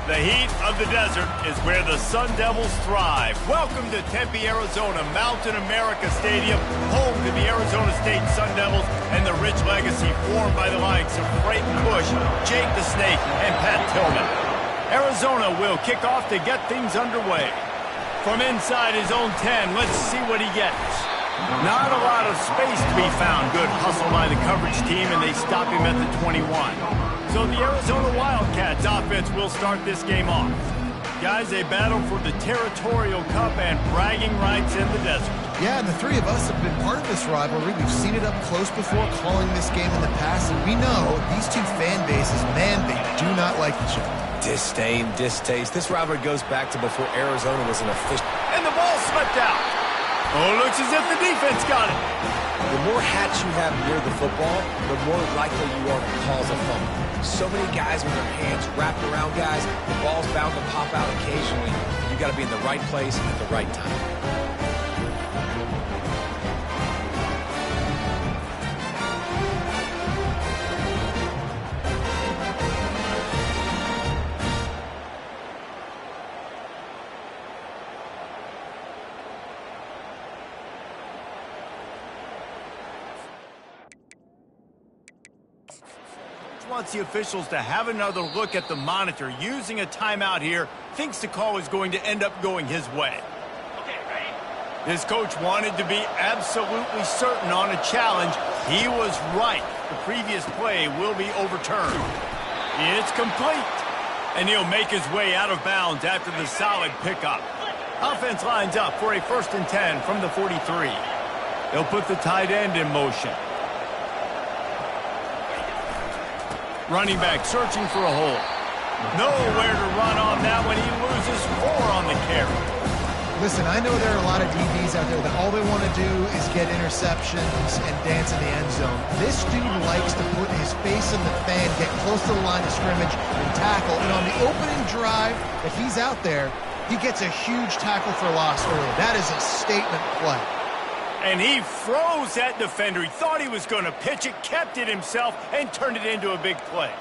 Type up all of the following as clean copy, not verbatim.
The heat of the desert is where the Sun Devils thrive. Welcome to Tempe, Arizona, Mountain America Stadium, home to the Arizona State Sun Devils and the rich legacy formed by the likes of Frank Bush, Jake the Snake, and Pat Tillman. Arizona will kick off to get things underway. From inside his own 10, let's see what he gets. Not a lot of space to be found. Good hustle by the coverage team, and they stop him at the 21. So the Arizona Wildcats offense will start this game off. Guys, they battle for the Territorial Cup and bragging rights in the desert. Yeah, and the three of us have been part of this rivalry. We've seen it up close before, calling this game in the past, and we know these two fan bases, man, they do not like each other. Disdain, distaste. This rivalry goes back to before Arizona was an official. And the ball slipped out. Oh, looks as if the defense got it. The more hats you have near the football, the more likely you are to cause a fumble. So many guys with their hands wrapped around guys, the ball's bound to pop out occasionally. You got to be in the right place at the right time. Wants the officials to have another look at the monitor. Using a timeout here, thinks the call is going to end up going his way. Okay, ready? His coach wanted to be absolutely certain on a challenge. He was right. The previous play will be overturned. It's complete. And he'll make his way out of bounds after the solid pickup. Offense lines up for a 1st and 10 from the 43. They'll put the tight end in motion. Running back searching for a hole. Nowhere to run on that when he loses 4 on the carry. Listen, I know there are a lot of DBs out there that all they want to do is get interceptions and dance in the end zone. This dude likes to put his face in the fan, get close to the line of scrimmage, and tackle. And on the opening drive, if he's out there, he gets a huge tackle for loss early. That is a statement play. And he froze that defender. He thought he was going to pitch it, kept it himself, and turned it into a big play.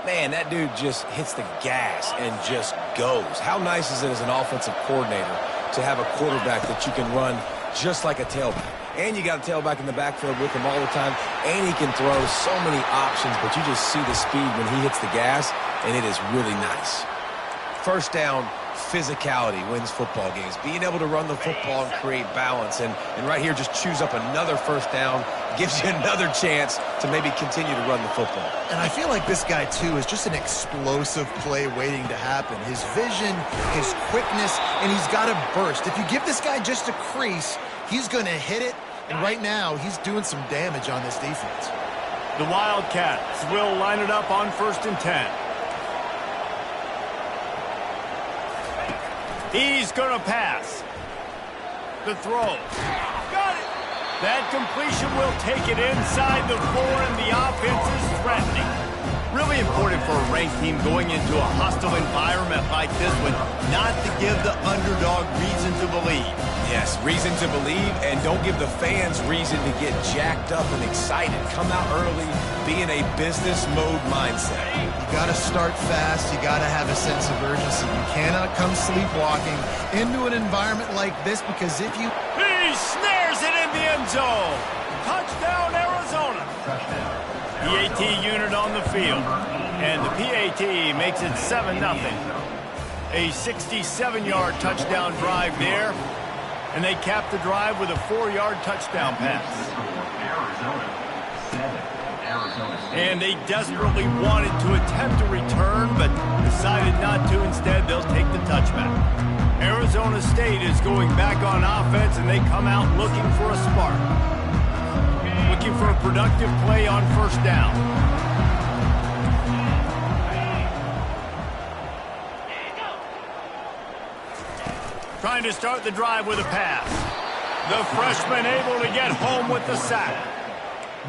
Man, that dude just hits the gas and just goes. How nice is it as an offensive coordinator to have a quarterback that you can run just like a tailback? And you got a tailback in the backfield with him all the time, and he can throw so many options, but you just see the speed when he hits the gas, and it is really nice. First down, physicality wins football games. Being able to run the football and create balance. And right here, just choose up another first down, gives you another chance to maybe continue to run the football. And I feel like this guy, too, is just an explosive play waiting to happen. His vision, his quickness, and he's got a burst. If you give this guy just a crease, he's going to hit it. And right now, he's doing some damage on this defense. The Wildcats will line it up on 1st and 10. He's going to pass. The throw. Got it. That completion will take it inside the 4, and the offense is threatening. Really important for a ranked team going into a hostile environment like this one, not to give the underdog reason to believe. Yes, reason to believe, and don't give the fans reason to get jacked up and excited. Come out early, be in a business mode mindset. You got to start fast. You got to have a sense of urgency. You cannot come sleepwalking into an environment like this, because if you... He snares it in the end zone. Touchdown, Arizona. PAT unit on the field, and the PAT makes it 7-0. A 67-yard touchdown drive there, and they cap the drive with a 4-yard touchdown pass. And they desperately wanted to attempt a return, but decided not to. Instead, they'll take the touchback. Arizona State is going back on offense, and they come out looking for a spark. Looking for a productive play on 1st down. Trying to start the drive with a pass. The freshman able to get home with the sack.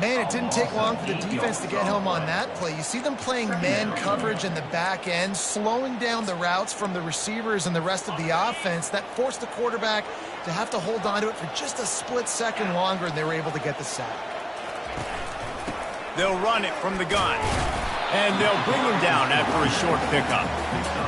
Man, it didn't take long for the defense to get home on that play. You see them playing man coverage in the back end, slowing down the routes from the receivers and the rest of the offense. That forced the quarterback to have to hold on to it for just a split second longer, and they were able to get the sack. They'll run it from the gun. And they'll bring him down after a short pickup.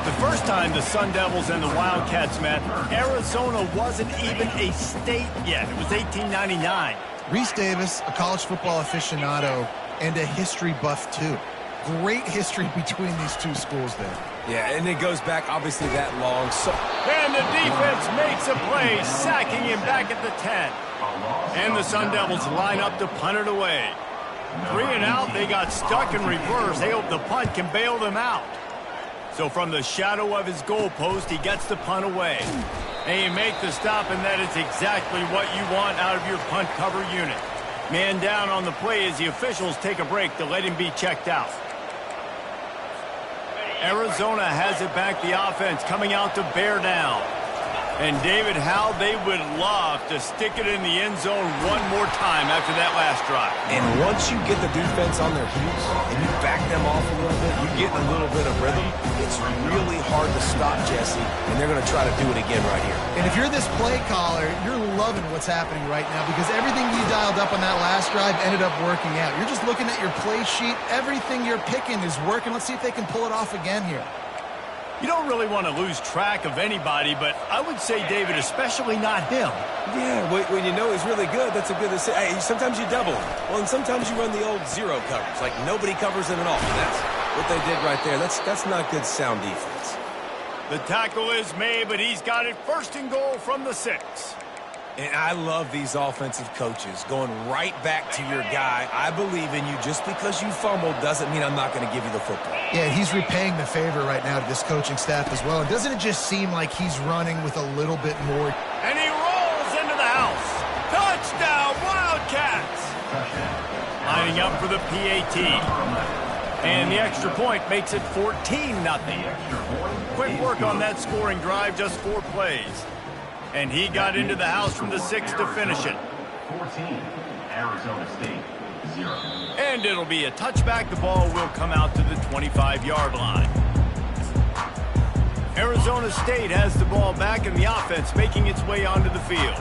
The first time the Sun Devils and the Wildcats met, Arizona wasn't even a state yet. It was 1899. Reese Davis, a college football aficionado, and a history buff, too. Great history between these two schools there. Yeah, and it goes back, obviously, that long. And the defense makes a play, sacking him back at the 10. And the Sun Devils line up to punt it away. 3 and out, they got stuck in reverse. They hope the punt can bail them out. So from the shadow of his goalpost, he gets the punt away. And you make the stop, and that is exactly what you want out of your punt cover unit. Man down on the play as the officials take a break to let him be checked out. Arizona has it back, the offense coming out to bear down. And David, how they would love to stick it in the end zone one more time after that last drive. And once you get the defense on their heels and you back them off a little bit, you get a little bit of rhythm, it's really hard to stop, Jesse, and they're going to try to do it again right here. And if you're this play caller, you're loving what's happening right now because everything you dialed up on that last drive ended up working out. You're just looking at your play sheet. Everything you're picking is working. Let's see if they can pull it off again here. You don't really want to lose track of anybody, but I would say, David, especially not him. Yeah, when you know he's really good, that's a good to say. Hey, sometimes you double him. Well, and sometimes you run the old zero coverage, like nobody covers him at all. And that's what they did right there. That's not good sound defense. The tackle is made, but he's got it first and goal from the 6. And I love these offensive coaches going right back to your guy. I believe in you. Just because you fumbled doesn't mean I'm not going to give you the football. Yeah, he's repaying the favor right now to this coaching staff as well. And doesn't it just seem like he's running with a little bit more? And he rolls into the house. Touchdown, Wildcats! Lining up for the PAT. And the extra point makes it 14-0. Quick work on that scoring drive, just 4 plays. And he got into the house from the 6 to finish it. 14, Arizona State, 0. And it'll be a touchback. The ball will come out to the 25-yard line. Arizona State has the ball back, and the offense making its way onto the field.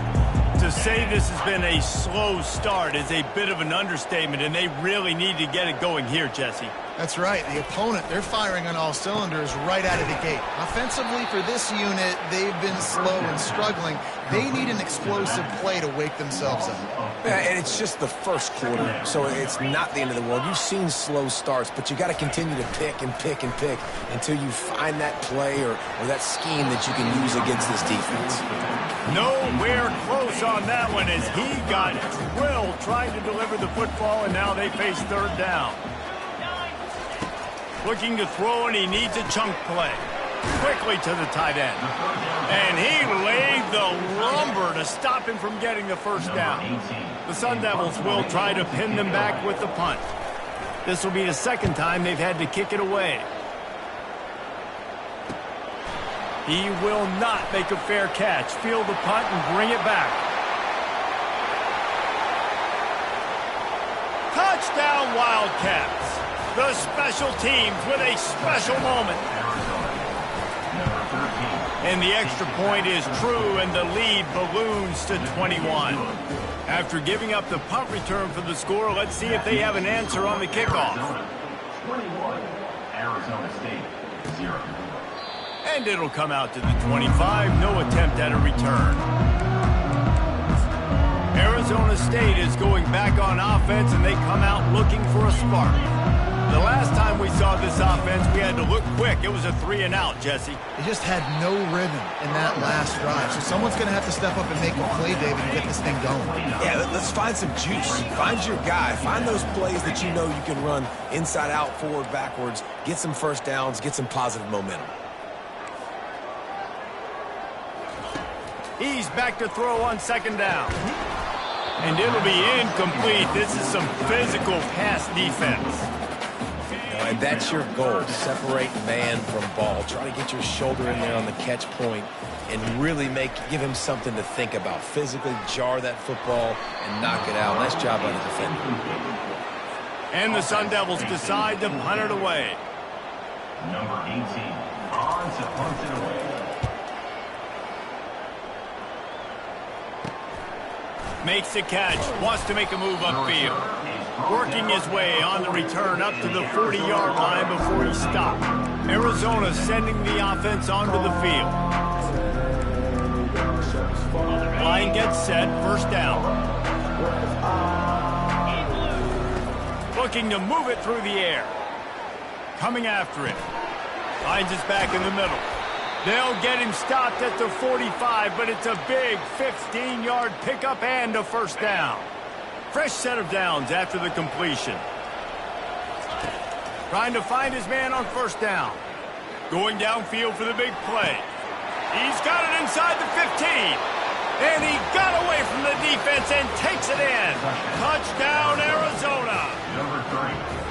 To say this has been a slow start is a bit of an understatement, and they really need to get it going here, Jesse. That's right. The opponent, they're firing on all cylinders right out of the gate. Offensively, for this unit, they've been slow and struggling. They need an explosive play to wake themselves up. Yeah, and it's just the first quarter, so it's not the end of the world. You've seen slow starts, but you got to continue to pick and pick and pick until you find that play or that scheme that you can use against this defense. Nowhere close on that one as he got drilled trying to deliver the football, and now they face 3rd down. Looking to throw, and he needs a chunk play. Quickly to the tight end. And he laid the lumber to stop him from getting the first down. The Sun Devils will try to pin them back with the punt. This will be the 2nd time they've had to kick it away. He will not make a fair catch. Field the punt and bring it back. Touchdown, Wildcats. The special teams with a special moment. And the extra point is true, and the lead balloons to 21. After giving up the punt return for the score, let's see if they have an answer on the kickoff. 21, Arizona State, 0. And it'll come out to the 25. No attempt at a return. Arizona State is going back on offense, and they come out looking for a spark. The last time we saw this offense, we had to look quick. It was a 3 and out, Jesse. They just had no rhythm in that last drive. So someone's going to have to step up and make a play, David, and get this thing going. Yeah, let's find some juice. Find your guy. Find those plays that you know you can run inside out, forward, backwards. Get some first downs. Get some positive momentum. He's back to throw on 2nd down. And it'll be incomplete. This is some physical pass defense. And that's your goal. Separate man from ball. Try to get your shoulder in there on the catch point and really give him something to think about. Physically jar that football and knock it out. Nice job by the defender. And the Sun Devils decide to punt it away. Number 18, on to punt it away. Makes the catch, wants to make a move upfield. Working his way on the return up to the 40-yard line before he stopped. Arizona sending the offense onto the field. Line gets set, first down. Looking to move it through the air. Coming after it. Finds his back in the middle. They'll get him stopped at the 45, but it's a big 15-yard pickup and a first down. Fresh set of downs after the completion. Trying to find his man on first down. Going downfield for the big play. He's got it inside the 15. And he got away from the defense and takes it in. Touchdown, Arizona. Number 3.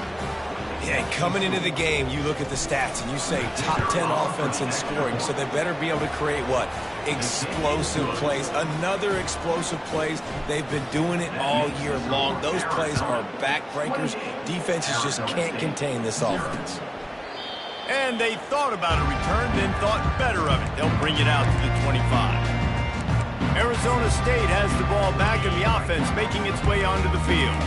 Yeah, coming into the game, you look at the stats and you say top 10 offense in scoring, so they better be able to create what? Explosive plays. Another explosive plays. They've been doing it all year long. Those plays are backbreakers. Defenses just can't contain this offense. And they thought about a return, then thought better of it. They'll bring it out to the 25. Arizona State has the ball back in the offense, making its way onto the field.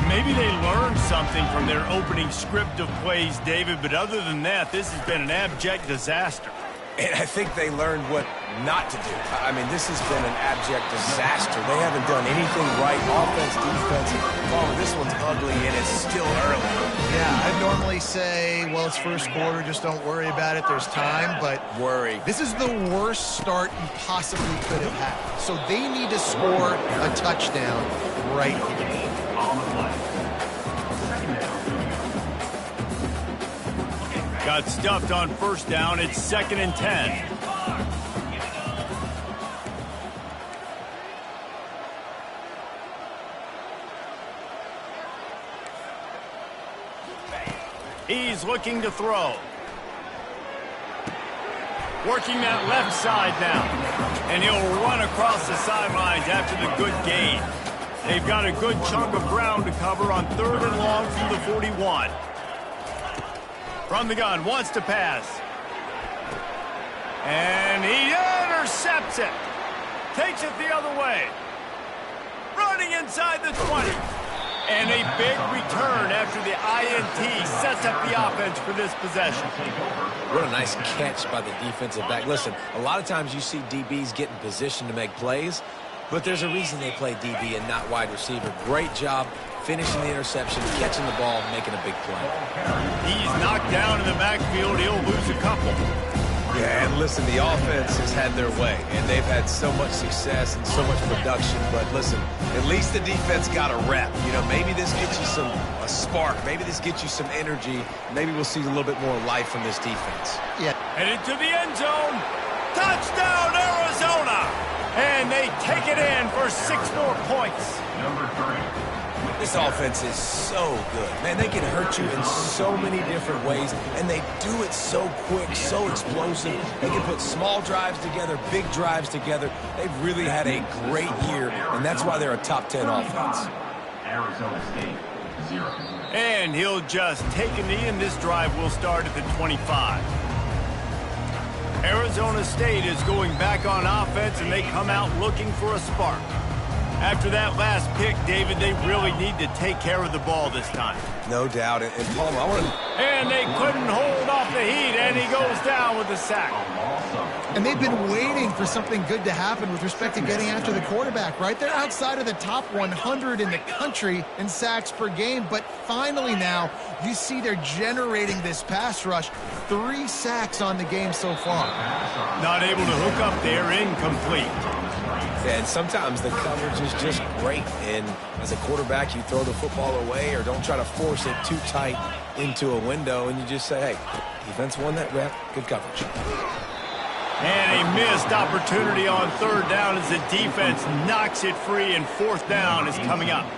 Maybe they learned something from their opening script of plays, David, but other than that, this has been an abject disaster. And I think they learned what not to do. I mean, this has been an abject disaster. They haven't done anything right, offense, defense. Oh, this one's ugly, and it's still early. Yeah, I'd normally say, well, it's first quarter, just don't worry about it, there's time, but worry. This is the worst start you possibly could have had. So they need to score a touchdown right here. On the play. Got stuffed on first down. It's 2nd and 10. He's looking to throw. Working that left side now. And he'll run across the sidelines after the good gain. They've got a good chunk of ground to cover on 3rd and long from the 41. From the gun, wants to pass. And he intercepts it. Takes it the other way. Running inside the 20. And a big return after the INT sets up the offense for this possession. What a nice catch by the defensive back. Listen, a lot of times you see DBs get in position to make plays, but there's a reason they play DB and not wide receiver. Great job finishing the interception, catching the ball, making a big play. He's knocked down in the backfield. He'll lose a couple. Yeah, and listen, the offense has had their way, and they've had so much success and so much production. But listen, at least the defense got a rep. You know, maybe this gets you a spark. Maybe this gets you some energy. Maybe we'll see a little bit more life from this defense. Yeah. Headed to the end zone. Touchdown, Arizona! And they take it in for 6 more points. Number 3. This offense is so good. Man, they can hurt you in so many different ways, and they do it so quick, so explosive. They can put small drives together, big drives together. They've really had a great year, and that's why they're a top 10 offense. Arizona State, 0. And he'll just take a knee, and this drive will start at the 25. Arizona State is going back on offense, and they come out looking for a spark. After that last pick, David, they really need to take care of the ball this time. No doubt. And Palmer, I want to... And they couldn't hold off the heat, and he goes down with the sack. And they've been waiting for something good to happen with respect to getting after the quarterback, right? They're outside of the top 100 in the country in sacks per game, but finally now you see they're generating this pass rush. 3 sacks on the game so far. Not able to hook up there, incomplete. And sometimes the coverage is just great. And as a quarterback, you throw the football away or don't try to force it too tight into a window, and you just say, hey, defense won that rep, good coverage. And a missed opportunity on 3rd down as the defense knocks it free, and 4th down is coming up.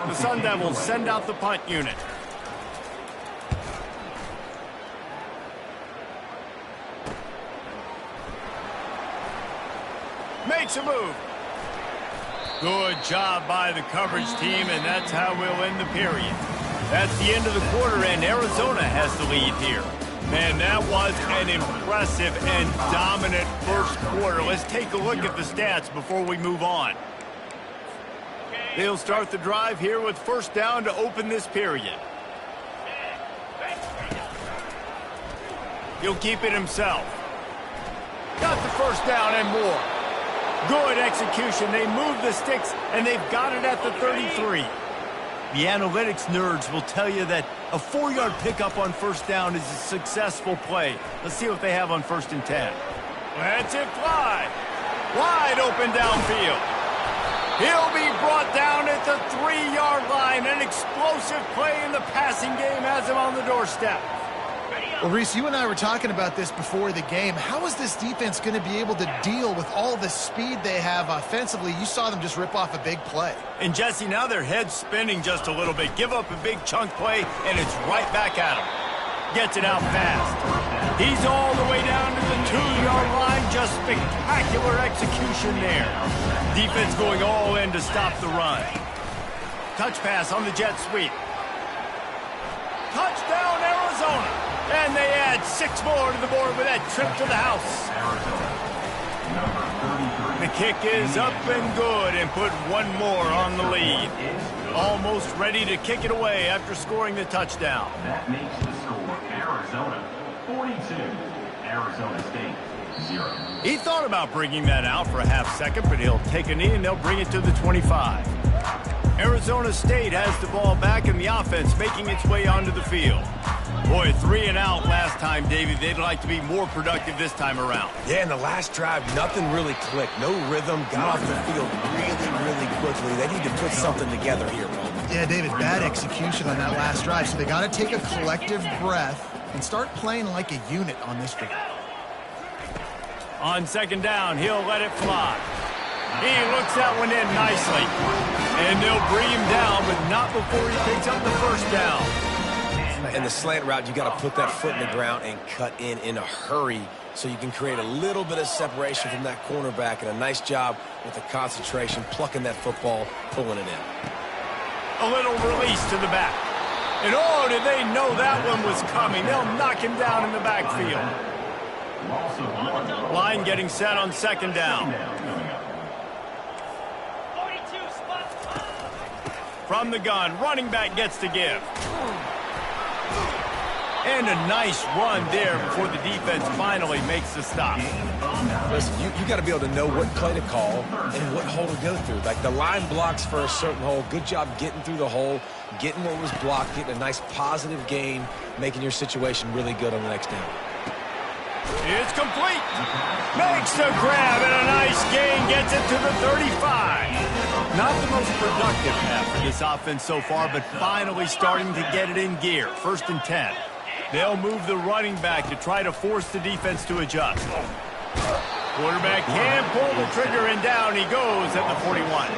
The Sun Devils send out the punt unit. Makes a move. Good job by the coverage team, and that's how we'll end the period. That's the end of the quarter, and Arizona has the lead here. Man, that was an impressive and dominant first quarter. Let's take a look at the stats before we move on. They'll start the drive here with first down to open this period. He'll keep it himself. Got the first down and more. Good execution. They move the sticks, and they've got it at the 33. The analytics nerds will tell you that a 4-yard pickup on first down is a successful play. Let's see what they have on 1st and 10. Let's it fly. Wide open downfield. He'll be brought down at the 3-yard line. An explosive play in the passing game has him on the doorstep. Well, Reese, you and I were talking about this before the game. How is this defense going to be able to deal with all the speed they have offensively? You saw them just rip off a big play. And, Jesse, now their head's spinning just a little bit. Give up a big chunk play, and it's right back at him. Gets it out fast. He's all the way down to the 2-yard line. Just spectacular execution there. Defense going all in to stop the run. Touch pass on the jet sweep. Touchdown, Arizona. And they add 6 more to the board with that trip to the house. The kick is up and good and put 1 more on the lead. Almost ready to kick it away after scoring the touchdown. That makes the score Arizona 42, Arizona State 0. He thought about bringing that out for a half second, but he'll take a knee and they'll bring it to the 25. Arizona State has the ball back in the offense, making its way onto the field. Boy, 3 and out last time, Davey. They'd like to be more productive this time around. Yeah, in the last drive, nothing really clicked. No rhythm, got off the field really quickly. They need to put something together here, Paul. Yeah, David, bad execution on that last drive. So they got to take a collective breath and start playing like a unit on this drive. On 2nd down, he'll let it fly. He looks that one in nicely. And they'll bring him down, but not before he picks up the first down. In the slant route, you got to put that foot in the ground and cut in a hurry so you can create a little bit of separation from that cornerback, and a nice job with the concentration, plucking that football, pulling it in. A little release to the back. And oh, did they know that one was coming. They'll knock him down in the backfield. Line getting set on 2nd down. From the gun, running back gets to give. And a nice run there before the defense finally makes the stop. Listen, you got to be able to know what play to call and what hole to go through. Like the line blocks for a certain hole. Good job getting through the hole, getting what was blocked, getting a nice positive gain, making your situation really good on the next down. It's complete. Makes the grab and a nice gain, gets it to the 35. Not the most productive half for this offense so far, but finally starting to get it in gear. 1st and 10. They'll move the running back to try to force the defense to adjust. Quarterback can pull the trigger, and down he goes at the 41.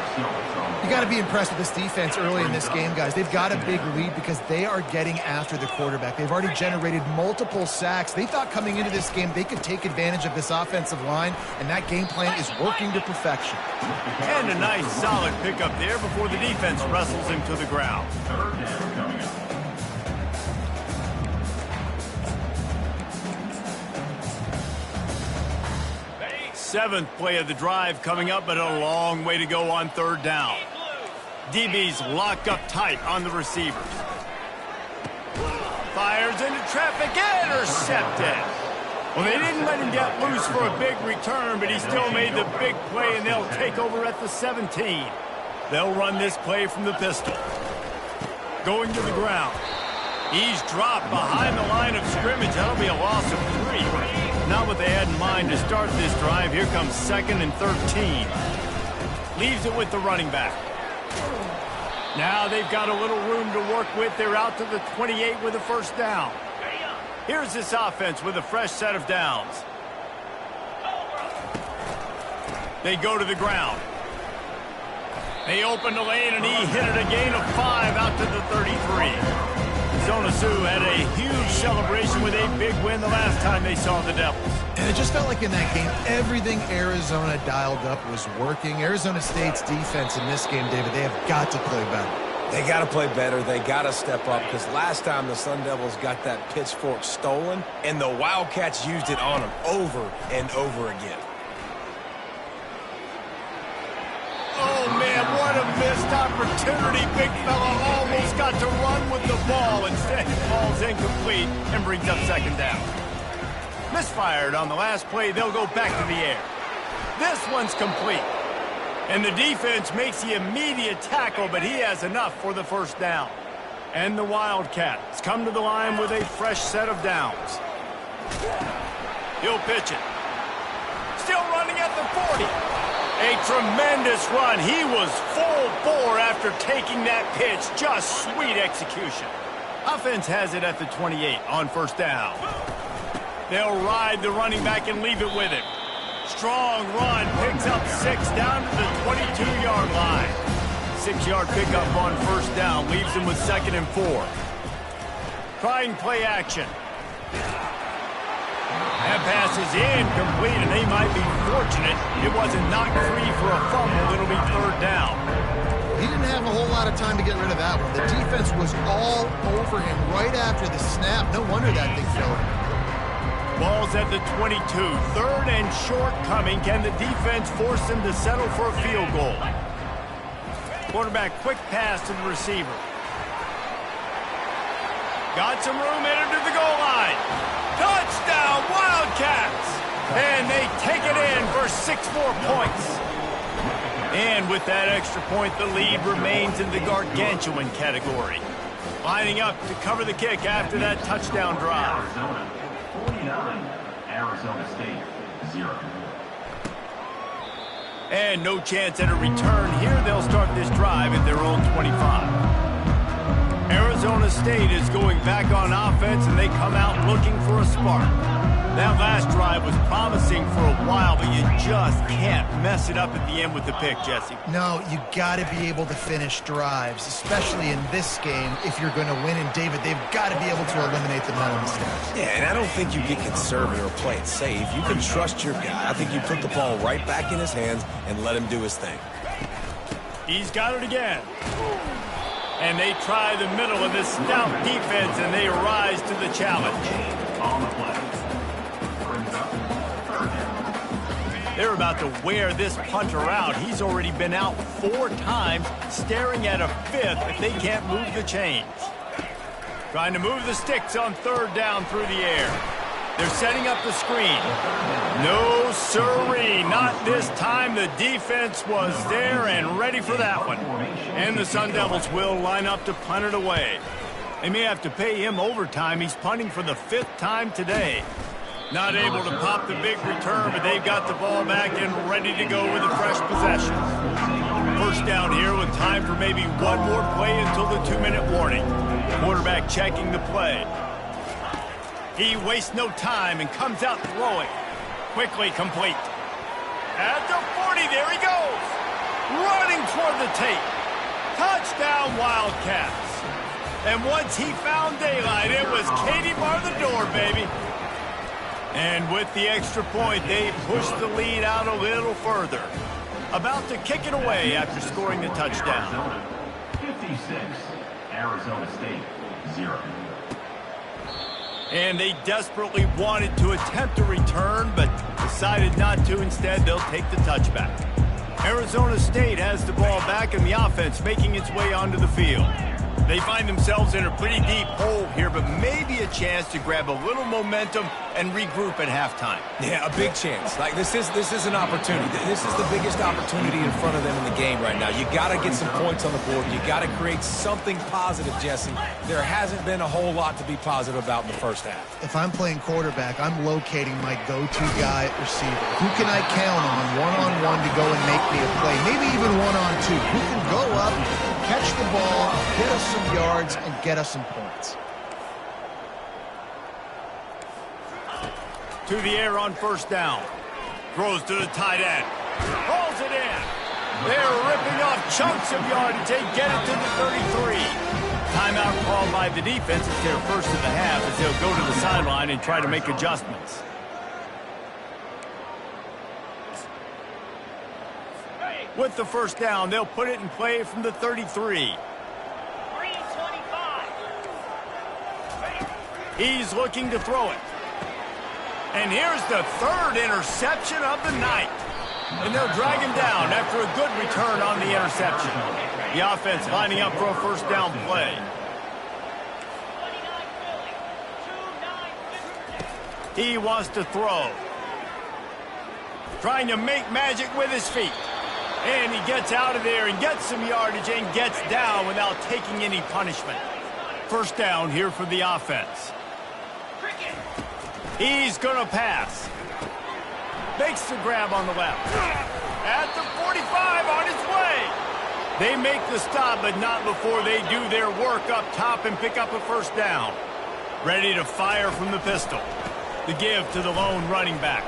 You got to be impressed with this defense early in this game, guys. They've got a big lead because they are getting after the quarterback. They've already generated multiple sacks. They thought coming into this game they could take advantage of this offensive line, and that game plan is working to perfection. And a nice solid pickup there before the defense wrestles him to the ground. 3rd down coming up. 7th play of the drive coming up, but a long way to go on 3rd down. DB's locked up tight on the receivers. Fires into traffic, intercepted. Well, they didn't let him get loose for a big return, but he still made the big play, and they'll take over at the 17. They'll run this play from the pistol. Going to the ground. He's dropped behind the line of scrimmage. That'll be a loss of 3. Not what they had in mind to start this drive. Here comes 2nd and 13. Leaves it with the running back. Now they've got a little room to work with. They're out to the 28 with a first down. Here's this offense with a fresh set of downs. They go to the ground. They open the lane, and he hit it a gain of 5 out to the 33. Zona Sioux had a huge celebration with a big win the last time they saw the Devils. And it just felt like in that game, everything Arizona dialed up was working. Arizona State's defense in this game, David, they have got to play better. They got to play better. They got to step up, because last time the Sun Devils got that pitchfork stolen, and the Wildcats used it on them over and over again. Oh, man, what a missed opportunity. Big fella almost got to run with the ball. Instead, he falls incomplete and brings up second down. Misfired on the last play. They'll go back to the air. This one's complete. And the defense makes the immediate tackle, but he has enough for the first down. And the Wildcats come to the line with a fresh set of downs. He'll pitch it. Still running at the 40. A tremendous run. He was full bore after taking that pitch. Just sweet execution. Offense has it at the 28 on first down. They'll ride the running back and leave it with him. Strong run, picks up 6 down to the 22-yard line. 6-yard pickup on first down, leaves him with 2nd and 4. Trying play action. That pass is incomplete, and they might be fortunate it wasn't knocked free for a fumble. It'll be 3rd down. He didn't have a whole lot of time to get rid of that one. The defense was all over him right after the snap. No wonder that thing fell. Ball's at the 22. 3rd and short coming. Can the defense force them to settle for a field goal? Quarterback, quick pass to the receiver. Got some room, headed to the goal line. Touchdown, Wildcats! And they take it in for 6 more points. And with that extra point, the lead remains in the gargantuan category. Lining up to cover the kick after that touchdown drive. Arizona 49, Arizona State 0. And no chance at a return here. They'll start this drive at their own 25. Arizona State is going back on offense, and they come out looking for a spark. That last drive was promising for a while, but you just can't mess it up at the end with the pick, Jesse. No, you got to be able to finish drives, especially in this game. If you're going to win, and David, they've got to be able to eliminate the mental mistakes. Yeah, and I don't think you get conservative or play it safe. You can trust your guy. I think you put the ball right back in his hands and let him do his thing. He's got it again. And they try the middle of this stout defense, and they rise to the challenge. On the play. They're about to wear this punter out. He's already been out 4 times, staring at a 5th if they can't move the chains. Trying to move the sticks on 3rd down through the air. They're setting up the screen. No siree, not this time. The defense was there and ready for that one. And the Sun Devils will line up to punt it away. They may have to pay him overtime. He's punting for the 5th time today. Not able to pop the big return, but they've got the ball back and ready to go with a fresh possession. First down here with time for maybe one more play until the 2-minute warning. Quarterback checking the play. He wastes no time and comes out throwing. Quickly complete. At the 40, there he goes. Running toward the tape. Touchdown, Wildcats. And once he found daylight, it was Katie bar the door, baby. And with the extra point, they push the lead out a little further. About to kick it away after scoring the touchdown. Arizona 56, Arizona State 0. And they desperately wanted to attempt a return, but decided not to. Instead, they'll take the touchback. Arizona State has the ball back, and the offense making its way onto the field. They find themselves in a pretty deep hole here, but maybe a chance to grab a little momentum and regroup at halftime. Yeah, a big chance. Like this is an opportunity. This is the biggest opportunity in front of them in the game right now. You got to get some points on the board. You got to create something positive, Jesse. There hasn't been a whole lot to be positive about in the first half. If I'm playing quarterback, I'm locating my go-to guy at receiver. Who can I count on one-on-one to go and make me a play? Maybe even one-on-two. Who can go up, catch the ball, get us some yards, and get us some points. To the air on first down. Throws to the tight end. Hauls it in. They're ripping off chunks of yardage. They get it to the 33. Timeout called by the defense. It's their first of the half as they'll go to the sideline and try to make adjustments. With the first down, they'll put it in play from the 33. He's looking to throw it. And here's the 3rd interception of the night. And they'll drag him down after a good return on the interception. The offense lining up for a first down play. He wants to throw. Trying to make magic with his feet. And he gets out of there and gets some yardage and gets down without taking any punishment. First down here for the offense. He's going to pass. Makes the grab on the left. At the 45 on his way. They make the stop, but not before they do their work up top and pick up a first down. Ready to fire from the pistol. The give to the lone running back.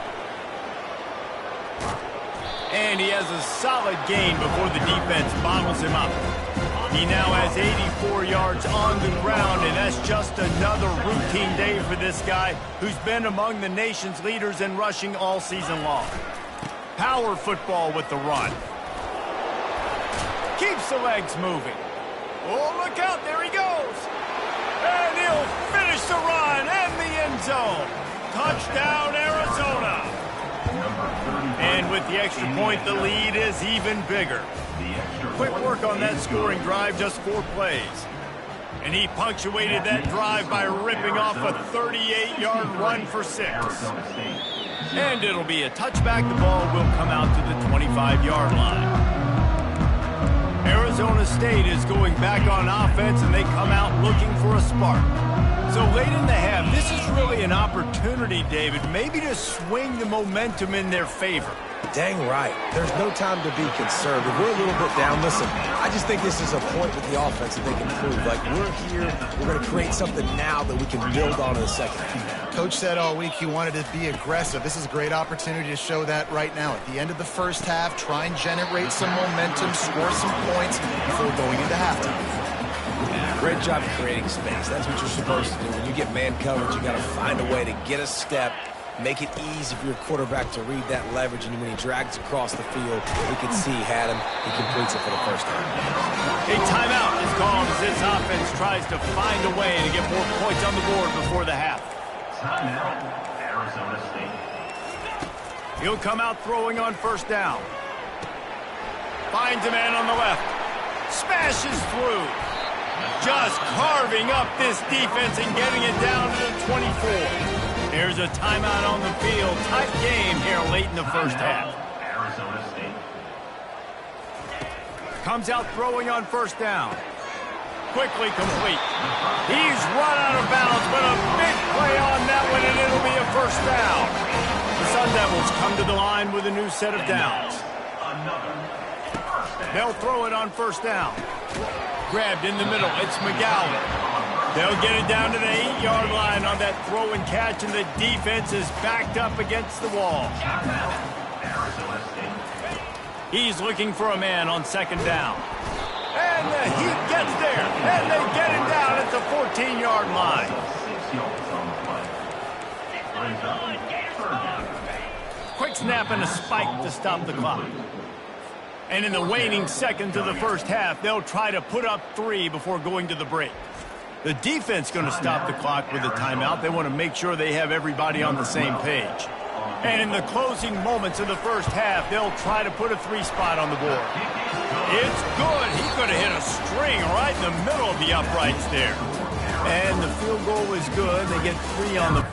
And he has a solid gain before the defense bottles him up. He now has 84 yards on the ground, and that's just another routine day for this guy who's been among the nation's leaders in rushing all season long. Power football with the run. Keeps the legs moving. Oh, look out, there he goes. And he'll finish the run and the end zone. Touchdown, Arizona. And with the extra point, the lead is even bigger. Quick work on that scoring drive, just 4 plays. And he punctuated that drive by ripping off a 38-yard run for 6. And it'll be a touchback. The ball will come out to the 25-yard line. Arizona State is going back on offense, and they come out looking for a spark. So late in the half, this is really an opportunity, David, maybe to swing the momentum in their favor. Dang right. There's no time to be conservative. We're a little bit down. Listen, I just think this is a point with the offense that they can prove. Like, we're here, we're going to create something now that we can build on in the second half. Coach said all week he wanted to be aggressive. This is a great opportunity to show that right now. At the end of the first half, try and generate some momentum, score some points before going into halftime. Great job creating space. That's what you're supposed to do. When you get man coverage, you got to find a way to get a step, make it easy for your quarterback to read that leverage, and when he drags across the field, we can see he had him. He completes it for the first time. A timeout is called as this offense tries to find a way to get more points on the board before the half. Timeout, Arizona State. He'll come out throwing on first down. Finds a man on the left. Smashes through. Just carving up this defense and getting it down to the 24. There's a timeout on the field. Tight game here late in the first half. Arizona State. Comes out throwing on first down. Quickly complete. He's run out of bounds, but a big play on that one, and it'll be a first down. The Sun Devils come to the line with a new set of downs. They'll throw it on first down. Grabbed in the middle. It's McGowan. They'll get it down to the 8-yard line on that throw and catch, and the defense is backed up against the wall. He's looking for a man on second down. And the Heat gets there, and they get him down at the 14-yard line. Quick snap and a spike to stop the clock. And in the waning seconds of the first half, they'll try to put up 3 before going to the break. The defense going to stop the clock with a timeout. They want to make sure they have everybody on the same page. And in the closing moments of the first half, they'll try to put a 3 spot on the board. It's good. He's going to hit a string right in the middle of the uprights there. And the field goal is good. They get 3 on the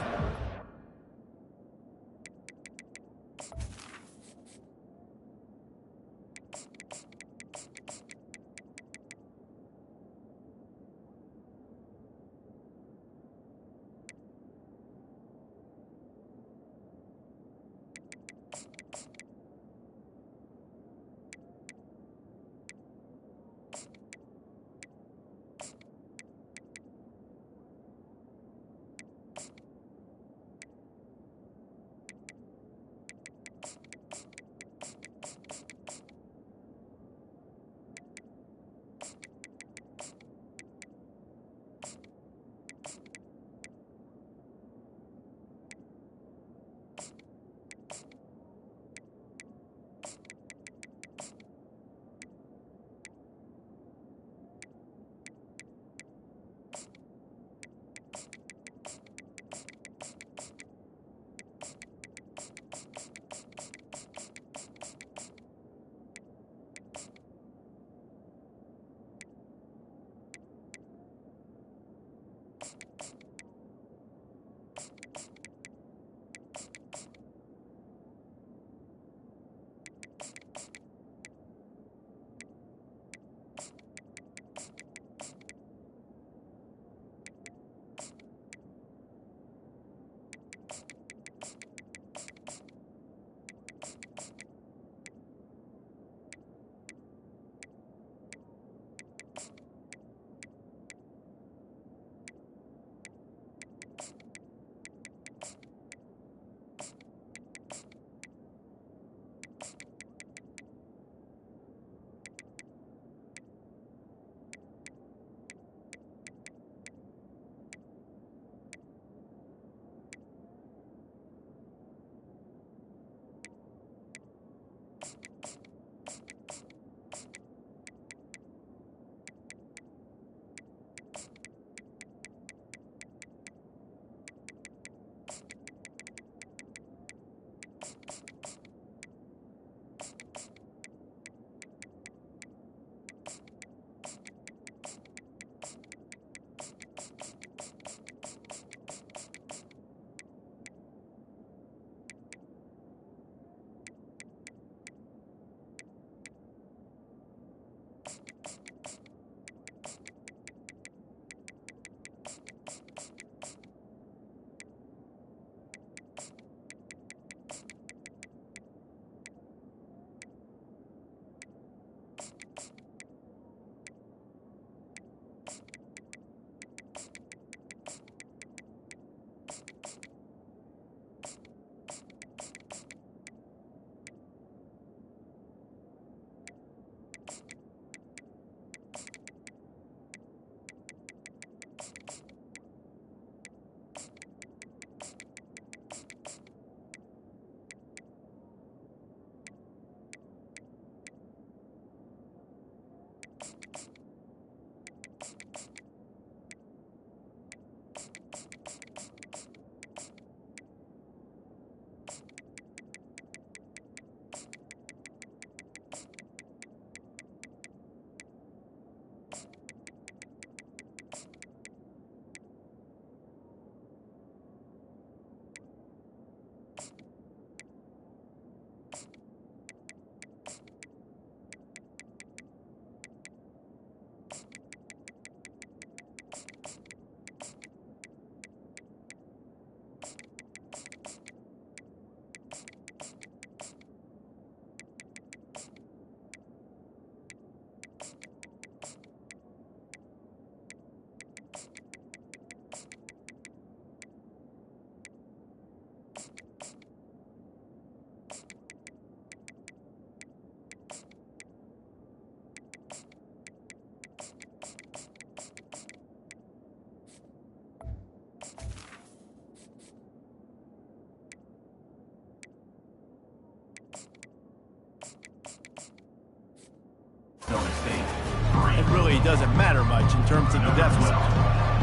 It really doesn't matter much in terms of the deficit.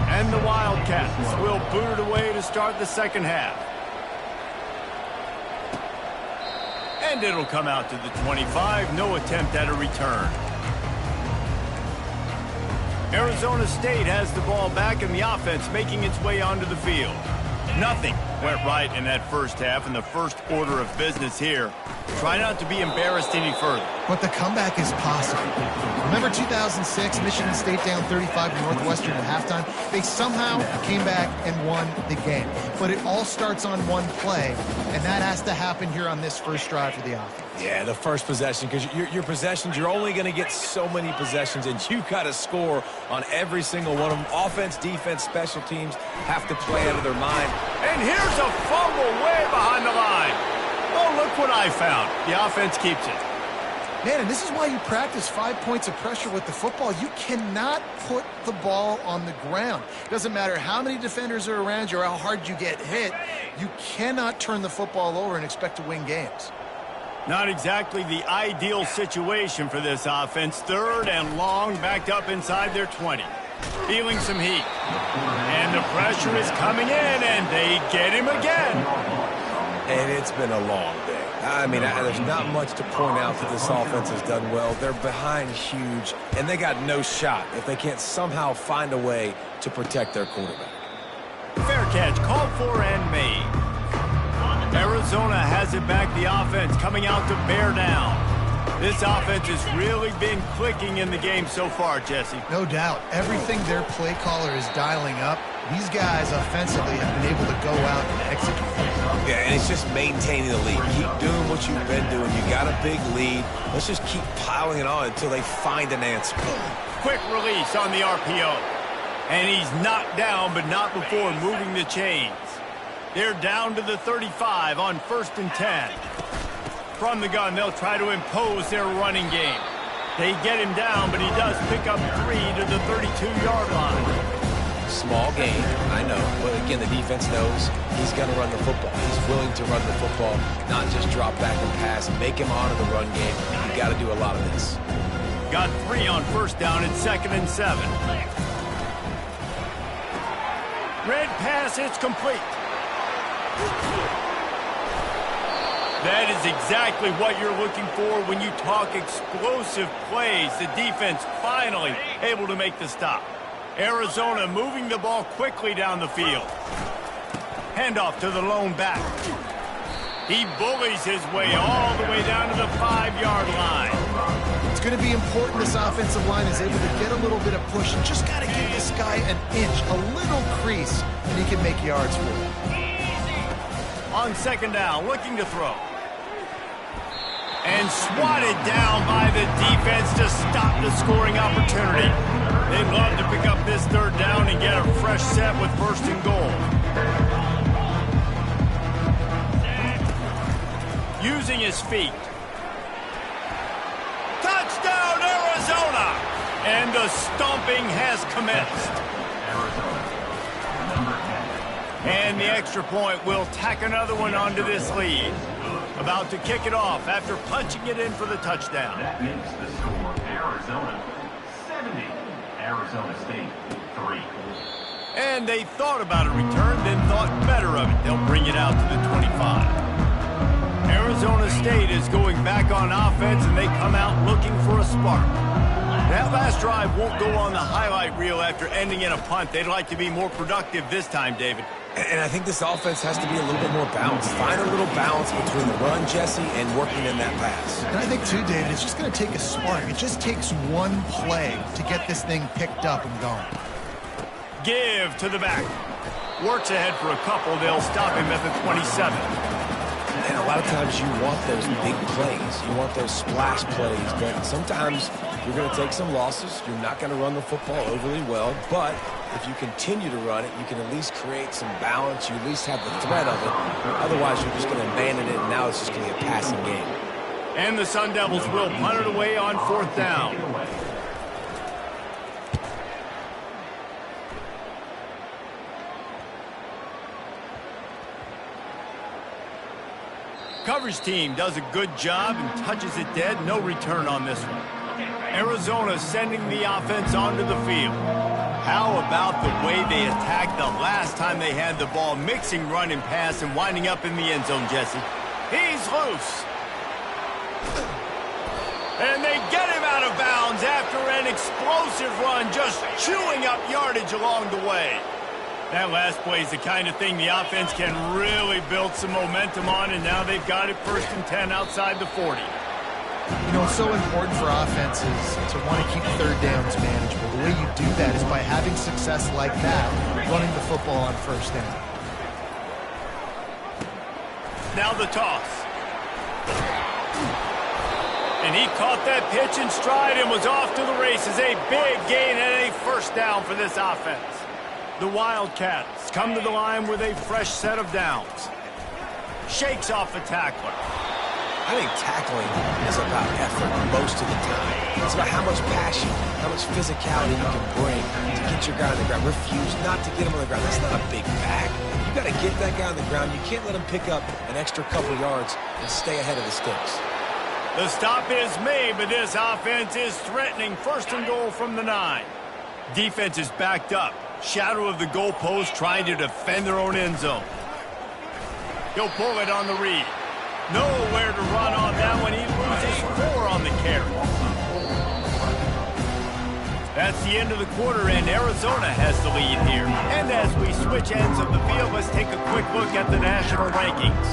And the Wildcats will boot it away to start the second half. And it'll come out to the 25. No attempt at a return. Arizona State has the ball back and the offense making its way onto the field. Nothing went right in that first half, and the first order of business here. Try not to be embarrassed any further. But the comeback is possible. Remember 2006, Michigan State down 35 to Northwestern at halftime? They somehow came back and won the game. But it all starts on one play, and that has to happen here on this first drive for the offense. Yeah, the first possession, because your possessions, you're only going to get so many possessions, and you've got to score on every single one of them. Offense, defense, special teams have to play out of their mind. And here's a fumble way behind the line. Oh, look what I found. The offense keeps it. Man, and this is why you practice 5 points of pressure with the football. You cannot put the ball on the ground. Doesn't matter how many defenders are around you or how hard you get hit. You cannot turn the football over and expect to win games. Not exactly the ideal situation for this offense. 3rd and long, backed up inside their 20. Feeling some heat. And the pressure is coming in, and they get him again. And it's been a long day. I mean, there's not much to point out that this offense has done well. They're behind huge, and they got no shot if they can't somehow find a way to protect their quarterback. Fair catch, called for and made. Arizona has it back, the offense coming out to bear down. This offense has really been clicking in the game so far, Jesse. No doubt. Everything their play caller is dialing up, these guys offensively have been able to go out and execute. Yeah, and it's just maintaining the lead. Keep doing what you've been doing. You got a big lead. Let's just keep piling it on until they find an answer. Quick release on the RPO. And he's knocked down, but not before moving the chains. They're down to the 35 on 1st and 10. From the gun, they'll try to impose their running game. They get him down, but he does pick up 3 to the 32-yard line. Small gain, I know, but again, the defense knows he's going to run the football. He's willing to run the football, not just drop back and pass, make him honor the run game. You've got to do a lot of this. Got 3 on 1st down and 2nd and 7. Red pass, it's complete. That is exactly what you're looking for when you talk explosive plays. The defense finally able to make the stop. Arizona moving the ball quickly down the field. Handoff to the lone back. He bullies his way all the way down to the 5-yard line. It's going to be important this offensive line is able to get a little bit of push. And just got to give this guy an inch, a little crease, and he can make yards for it. On second down, looking to throw. And swatted down by the defense to stop the scoring opportunity. They'd love to pick up this third down and get a fresh set with first and goal. Using his feet. Touchdown, Arizona! And the stomping has commenced. And the extra point will tack another one onto this lead. About to kick it off after punching it in for the touchdown. That makes the score Arizona 70, Arizona State 3. And they thought about a return, then thought better of it. They'll bring it out to the 25. Arizona State is going back on offense, and they come out looking for a spark. That last drive won't go on the highlight reel after ending in a punt. They'd like to be more productive this time, David. And I think this offense has to be a little bit more balanced. Find a little balance between the run, Jesse, and working in that pass. And I think, too, David, it's just going to take a spark. It just takes one play to get this thing picked up and going. Give to the back. Works ahead for a couple. They'll stop him at the 27. And a lot of times you want those big plays. You want those splash plays. But sometimes you're going to take some losses. You're not going to run the football overly well. But if you continue to run it, you can at least create some balance. You at least have the threat of it. Otherwise, you're just going to abandon it, and now it's just going to be a passing game. And the Sun Devils will punt it away on fourth down. Coverage team does a good job and touches it dead. No return on this one. Arizona sending the offense onto the field. How about the way they attacked the last time they had the ball, mixing run and pass and winding up in the end zone, Jesse? He's loose. And they get him out of bounds after an explosive run, just chewing up yardage along the way. That last play is the kind of thing the offense can really build some momentum on, and now they've got it first and 10 outside the 40. You know, it's so important for offenses to want to keep third downs manageable. The way you do that is by having success like that, running the football on first down. Now the toss. And he caught that pitch in stride and was off to the races. A big gain and a first down for this offense. The Wildcats come to the line with a fresh set of downs. Shakes off a tackler. I think tackling is about effort most of the time. It's about how much passion, how much physicality you can bring to get your guy on the ground. Refuse not to get him on the ground. That's not a big bag. You got to get that guy on the ground. You can't let him pick up an extra couple yards and stay ahead of the sticks. The stop is made, but this offense is threatening first and goal from the 9. Defense is backed up. Shadow of the goalpost trying to defend their own end zone. He'll pull it on the read. Nowhere to run on that one. He loses 4 on the carry. That's the end of the quarter, and Arizona has the lead here. And as we switch ends of the field, let's take a quick look at the national rankings.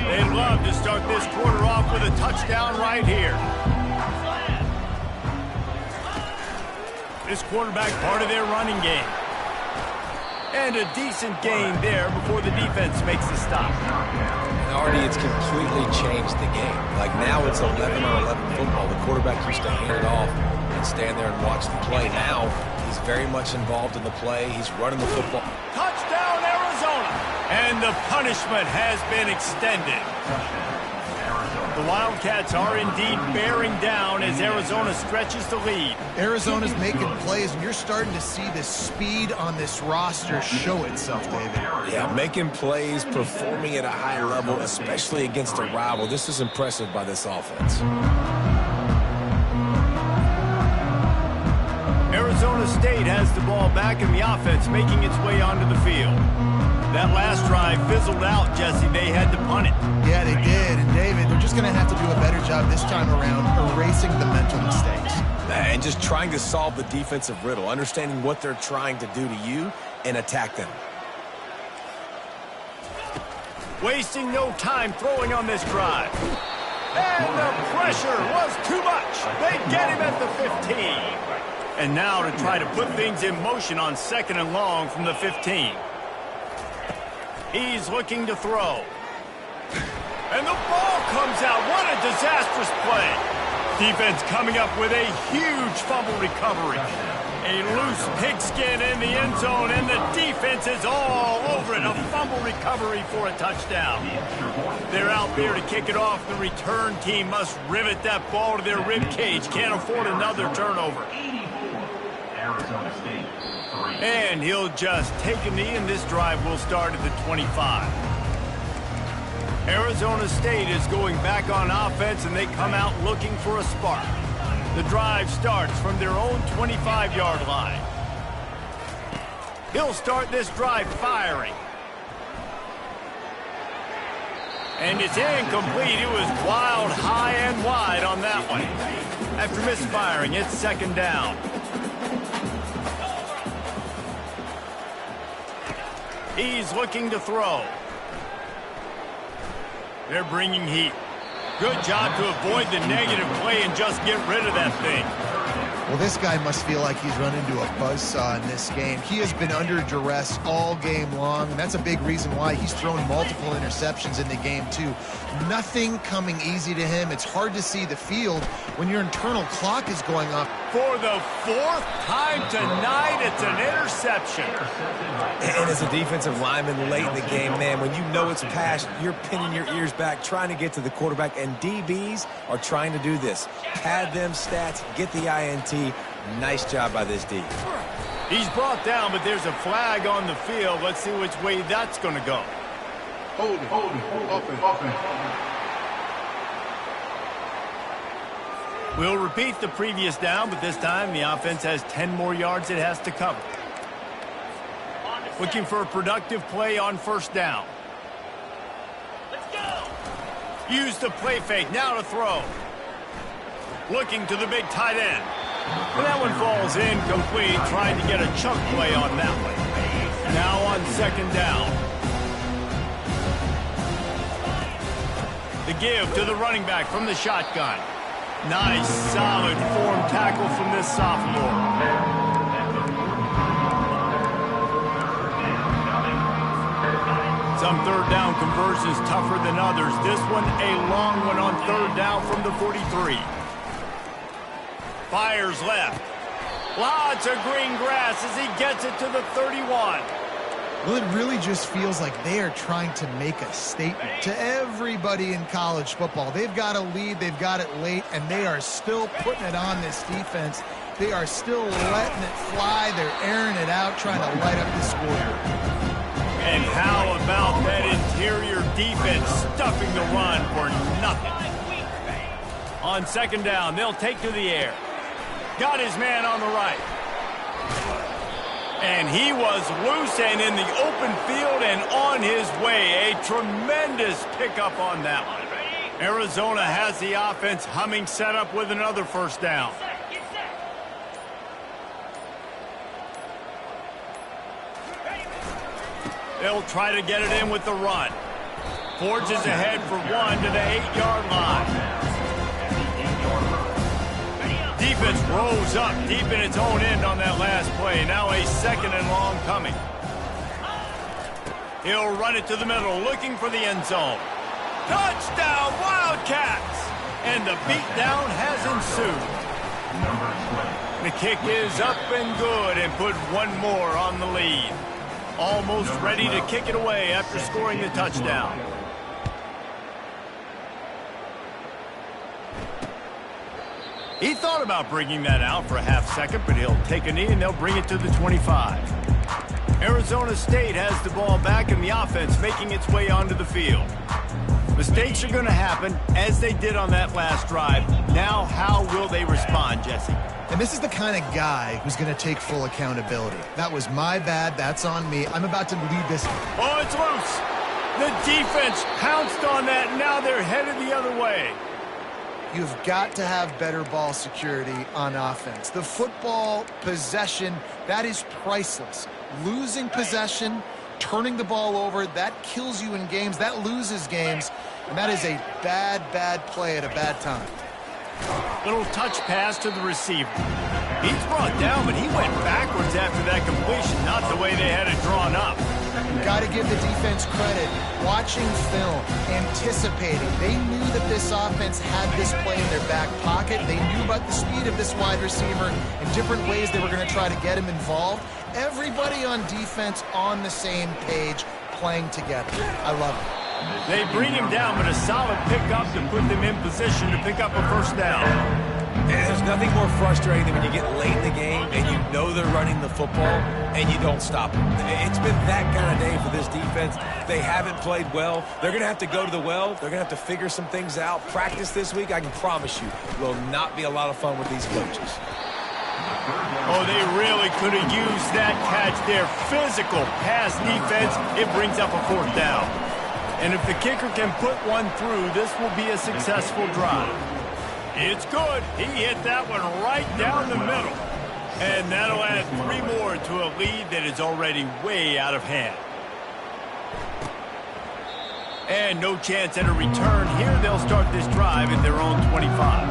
They'd love to start this quarter off with a touchdown right here. This quarterback part of their running game. And a decent gain there before the defense makes the stop. And already it's completely changed the game. Like now it's 11-on-11 football. The quarterback used to hand it off and stand there and watch the play. Now he's very much involved in the play. He's running the football. Touchdown, Arizona! And the punishment has been extended. The Wildcats are indeed bearing down as Arizona stretches the lead. Arizona's making plays, and you're starting to see the speed on this roster show itself, David. Yeah, making plays, performing at a high level, especially against a rival. This is impressive by this offense. Arizona State has the ball back, and the offense making its way onto the field. That last drive fizzled out, Jesse. They had to punt it. Yeah, they did. And, David, they're just going to have to do a better job this time around erasing the mental mistakes. And just trying to solve the defensive riddle, understanding what they're trying to do to you and attack them. Wasting no time throwing on this drive. And the pressure was too much. They get him at the 15. And now to try to put things in motion on 2nd and long from the 15. He's looking to throw. And the ball comes out. What a disastrous play. Defense coming up with a huge fumble recovery. A loose pigskin in the end zone, and the defense is all over it. A fumble recovery for a touchdown. They're out there to kick it off. The return team must rivet that ball to their rib cage. Can't afford another turnover. Arizona State, 3. And he'll just take a knee, and this drive will start at the 25. Arizona State is going back on offense, and they come out looking for a spark. The drive starts from their own 25-yard line. He'll start this drive firing. And it's incomplete. It was wild, high and wide on that one. After misfiring, it's 2nd down. He's looking to throw. They're bringing heat. Good job to avoid the negative play and just get rid of that thing. Well, this guy must feel like he's run into a buzzsaw in this game. He has been under duress all game long, and that's a big reason why he's thrown multiple interceptions in the game, too. Nothing coming easy to him. It's hard to see the field when your internal clock is going off. For the 4th time tonight, it's an interception. And as a defensive lineman late in the game, man, when you know it's past, you're pinning your ears back, trying to get to the quarterback, and DBs are trying to do this. Pad them stats, get the INT. Nice job by this D. He's brought down, but there's a flag on the field. Let's see which way that's going to go. Hold it, open. We'll repeat the previous down, but this time the offense has 10 more yards it has to cover. Looking for a productive play on 1st down. Let's go. Use the play fake. Now to throw. Looking to the big tight end. And that one falls incomplete, trying to get a chunk play on that one. Now on 2nd down. The give to the running back from the shotgun. Nice, solid form tackle from this sophomore. Some 3rd down conversions tougher than others. This one a long one on 3rd down from the 43. Fires left. Lots of green grass as he gets it to the 31. Well, it really just feels like they are trying to make a statement to everybody in college football. They've got a lead, they've got it late, and they are still putting it on this defense. They are still letting it fly. They're airing it out, trying to light up the scoreboard. And how about that interior defense stuffing the run for nothing? On 2nd down, they'll take to the air. Got his man on the right. And he was loose and in the open field and on his way. A tremendous pickup on that one. Arizona has the offense humming, set up with another 1st down. They'll try to get it in with the run. Forges ahead for 1 to the 8-yard line. Defense rose up deep in its own end on that last play. Now a 2nd and long coming. He'll run it to the middle, looking for the end zone. Touchdown, Wildcats! And the beatdown has ensued. The kick is up and good and put one more on the lead. Almost ready to kick it away after scoring the touchdown. He thought about bringing that out for a half second, but he'll take a knee and they'll bring it to the 25. Arizona State has the ball back and the offense making its way onto the field. Mistakes are going to happen as they did on that last drive. Now, how will they respond, Jesse? And this is the kind of guy who's going to take full accountability. That was my bad. That's on me. I'm about to lead this. Oh, it's loose. The defense pounced on that. Now they're headed the other way. You've got to have better ball security on offense. The football possession, that is priceless. Losing possession, turning the ball over, that kills you in games. That loses games. And that is a bad, bad play at a bad time. Little touch pass to the receiver. He's brought down, but he went backwards after that completion, not the way they had it drawn up. You've got to give the defense credit. Watching film, anticipating. They knew that this offense had this play in their back pocket. They knew about the speed of this wide receiver and different ways they were going to try to get him involved. Everybody on defense on the same page, playing together. I love it. They bring him down, but a solid pickup to put them in position to pick up a first down. And there's nothing more frustrating than when you get late in the game and you know they're running the football and you don't stop them. It's been that kind of day for this defense. They haven't played well. They're going to have to go to the well. They're going to have to figure some things out. Practice this week, I can promise you, will not be a lot of fun with these coaches. Oh, they really could have used that catch there. Physical pass defense. It brings up a fourth down. And if the kicker can put one through, this will be a successful drive. It's good. He hit that one right down the middle. And that'll add 3 more to a lead that is already way out of hand. And no chance at a return. Here they'll start this drive at their own 25.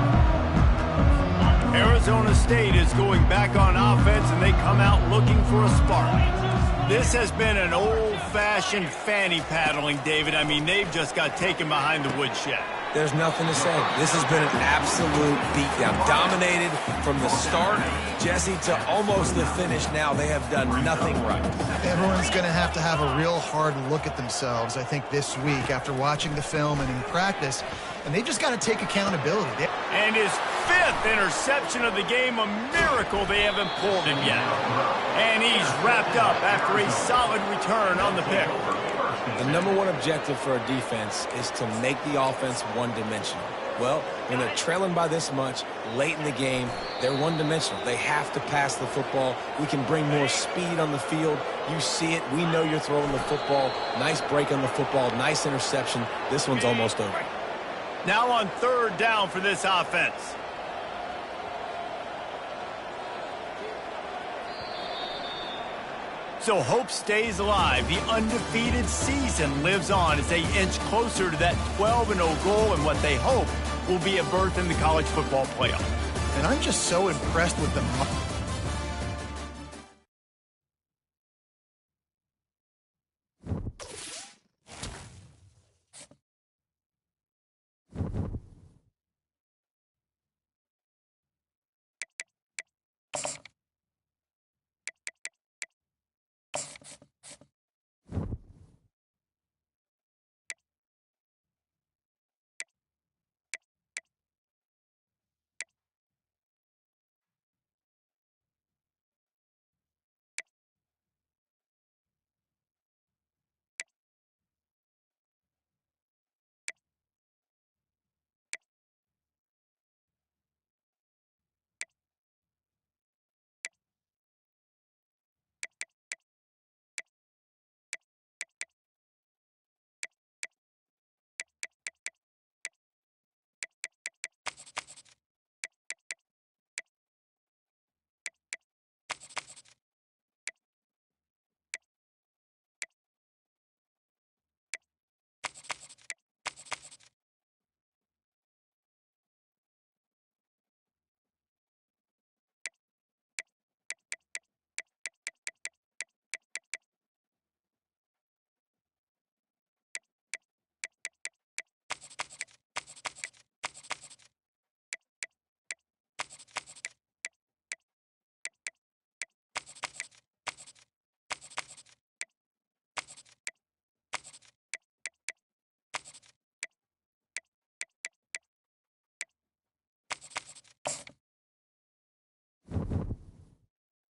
Arizona State is going back on offense, and they come out looking for a spark. This has been an old-fashioned fanny paddling, David. I mean, they've just got taken behind the woodshed. There's nothing to say. This has been an absolute beatdown. Dominated from the start, Jesse, to almost the finish now. They have done nothing right. Everyone's going to have a real hard look at themselves, I think, this week after watching the film and in practice. And they've just got to take accountability. And his 5th interception of the game, a miracle they haven't pulled him yet. And he's wrapped up after a solid return on the pick. The number one objective for a defense is to make the offense one-dimensional. Well, when they're trailing by this much late in the game, they're one-dimensional. They have to pass the football. We can bring more speed on the field. You see it. We know you're throwing the football. Nice break on the football. Nice interception. This one's almost over. Now on 3rd down for this offense. So hope stays alive. The undefeated season lives on as they inch closer to that 12-0 goal and what they hope will be a berth in the college football playoff. And I'm just so impressed with the